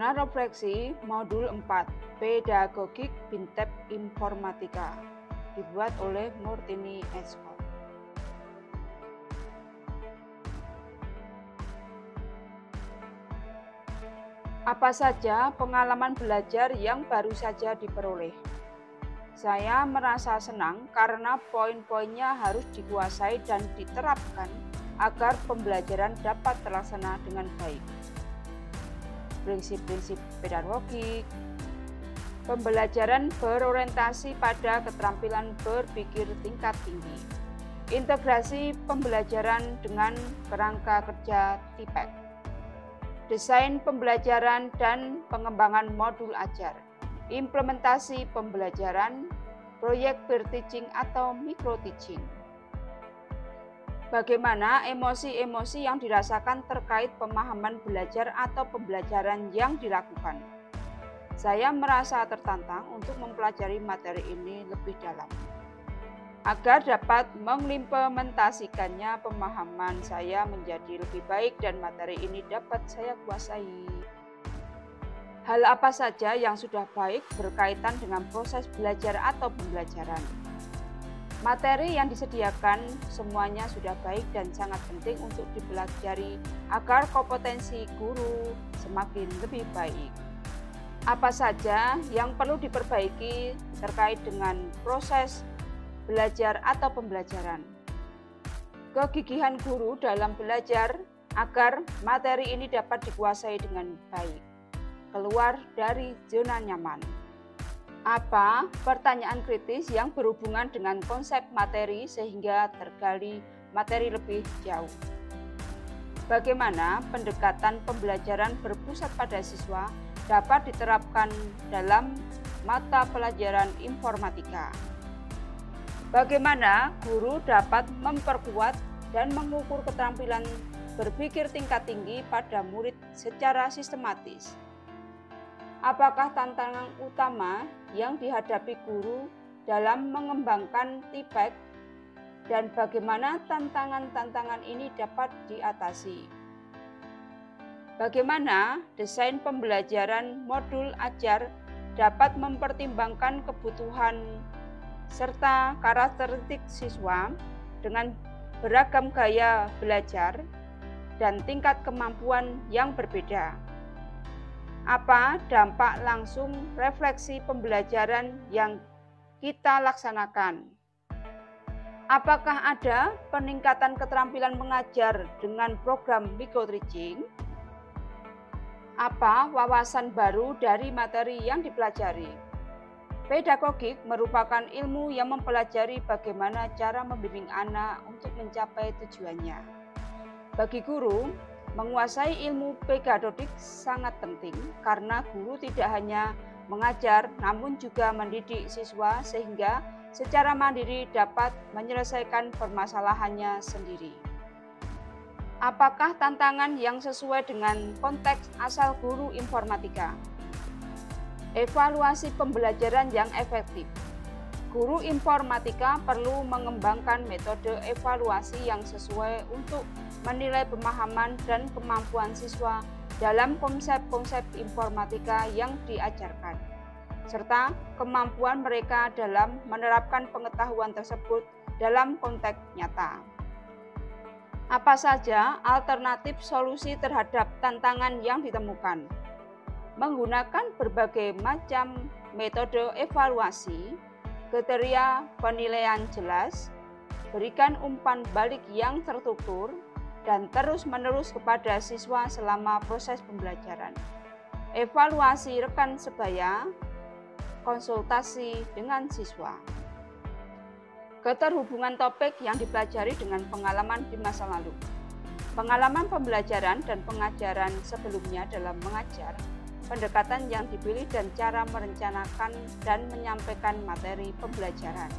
Jurnal Refleksi Modul 4 Pedagogik Bintep Informatika dibuat oleh Murtini Eskol. Apa saja pengalaman belajar yang baru saja diperoleh? Saya merasa senang karena poin-poinnya harus dikuasai dan diterapkan agar pembelajaran dapat terlaksana dengan baik. Prinsip-prinsip pedagogik, pembelajaran berorientasi pada keterampilan berpikir tingkat tinggi, integrasi pembelajaran dengan kerangka kerja TIPEK, desain pembelajaran dan pengembangan modul ajar, implementasi pembelajaran, proyek peer teaching atau micro teaching. Bagaimana emosi-emosi yang dirasakan terkait pemahaman belajar atau pembelajaran yang dilakukan? Saya merasa tertantang untuk mempelajari materi ini lebih dalam. Agar dapat mengimplementasikannya, pemahaman saya menjadi lebih baik dan materi ini dapat saya kuasai. Hal apa saja yang sudah baik berkaitan dengan proses belajar atau pembelajaran? Materi yang disediakan semuanya sudah baik dan sangat penting untuk dipelajari agar kompetensi guru semakin lebih baik. Apa saja yang perlu diperbaiki terkait dengan proses belajar atau pembelajaran? Kegigihan guru dalam belajar agar materi ini dapat dikuasai dengan baik. Keluar dari zona nyaman. Apa pertanyaan kritis yang berhubungan dengan konsep materi sehingga tergali materi lebih jauh? Bagaimana pendekatan pembelajaran berpusat pada siswa dapat diterapkan dalam mata pelajaran informatika? Bagaimana guru dapat memperkuat dan mengukur keterampilan berpikir tingkat tinggi pada murid secara sistematis? Apakah tantangan utama yang dihadapi guru dalam mengembangkan TIPEK dan bagaimana tantangan-tantangan ini dapat diatasi? Bagaimana desain pembelajaran modul ajar dapat mempertimbangkan kebutuhan serta karakteristik siswa dengan beragam gaya belajar dan tingkat kemampuan yang berbeda? Apa dampak langsung refleksi pembelajaran yang kita laksanakan? Apakah ada peningkatan keterampilan mengajar dengan program micro teaching? Apa wawasan baru dari materi yang dipelajari? Pedagogik merupakan ilmu yang mempelajari bagaimana cara membimbing anak untuk mencapai tujuannya. Bagi guru, menguasai ilmu pedagogik sangat penting karena guru tidak hanya mengajar namun juga mendidik siswa sehingga secara mandiri dapat menyelesaikan permasalahannya sendiri. Apakah tantangan yang sesuai dengan konteks asal guru informatika? Evaluasi pembelajaran yang efektif. Guru informatika perlu mengembangkan metode evaluasi yang sesuai untuk menilai pemahaman dan kemampuan siswa dalam konsep-konsep informatika yang diajarkan, serta kemampuan mereka dalam menerapkan pengetahuan tersebut dalam konteks nyata. Apa saja alternatif solusi terhadap tantangan yang ditemukan? Menggunakan berbagai macam metode evaluasi, kriteria penilaian jelas, berikan umpan balik yang terstruktur, dan terus-menerus kepada siswa selama proses pembelajaran. Evaluasi rekan sebaya, konsultasi dengan siswa. Keterhubungan topik yang dipelajari dengan pengalaman di masa lalu. Pengalaman pembelajaran dan pengajaran sebelumnya dalam mengajar, pendekatan yang dipilih dan cara merencanakan dan menyampaikan materi pembelajaran.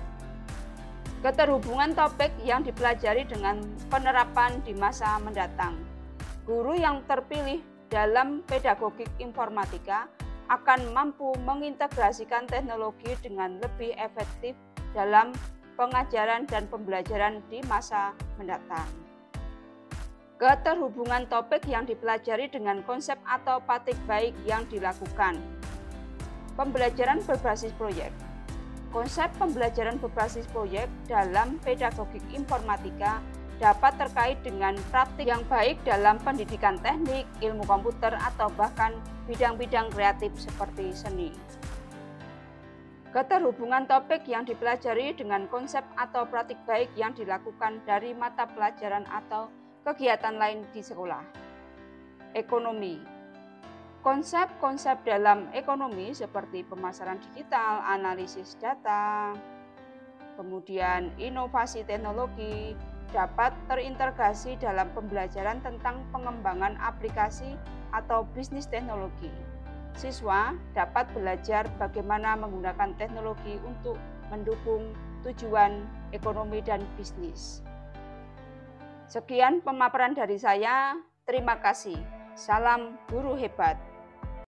Keterhubungan topik yang dipelajari dengan penerapan di masa mendatang. Guru yang terpilih dalam pedagogik informatika akan mampu mengintegrasikan teknologi dengan lebih efektif dalam pengajaran dan pembelajaran di masa mendatang. Keterhubungan topik yang dipelajari dengan konsep atau praktik baik yang dilakukan. Pembelajaran berbasis proyek. Konsep pembelajaran berbasis proyek dalam pedagogik informatika dapat terkait dengan praktik yang baik dalam pendidikan teknik, ilmu komputer, atau bahkan bidang-bidang kreatif seperti seni. Keterhubungan topik yang dipelajari dengan konsep atau praktik baik yang dilakukan dari mata pelajaran atau kegiatan lain di sekolah. Ekonomi. Konsep-konsep dalam ekonomi seperti pemasaran digital, analisis data, kemudian inovasi teknologi dapat terintegrasi dalam pembelajaran tentang pengembangan aplikasi atau bisnis teknologi. Siswa dapat belajar bagaimana menggunakan teknologi untuk mendukung tujuan ekonomi dan bisnis. Sekian pemaparan dari saya. Terima kasih. Salam guru hebat.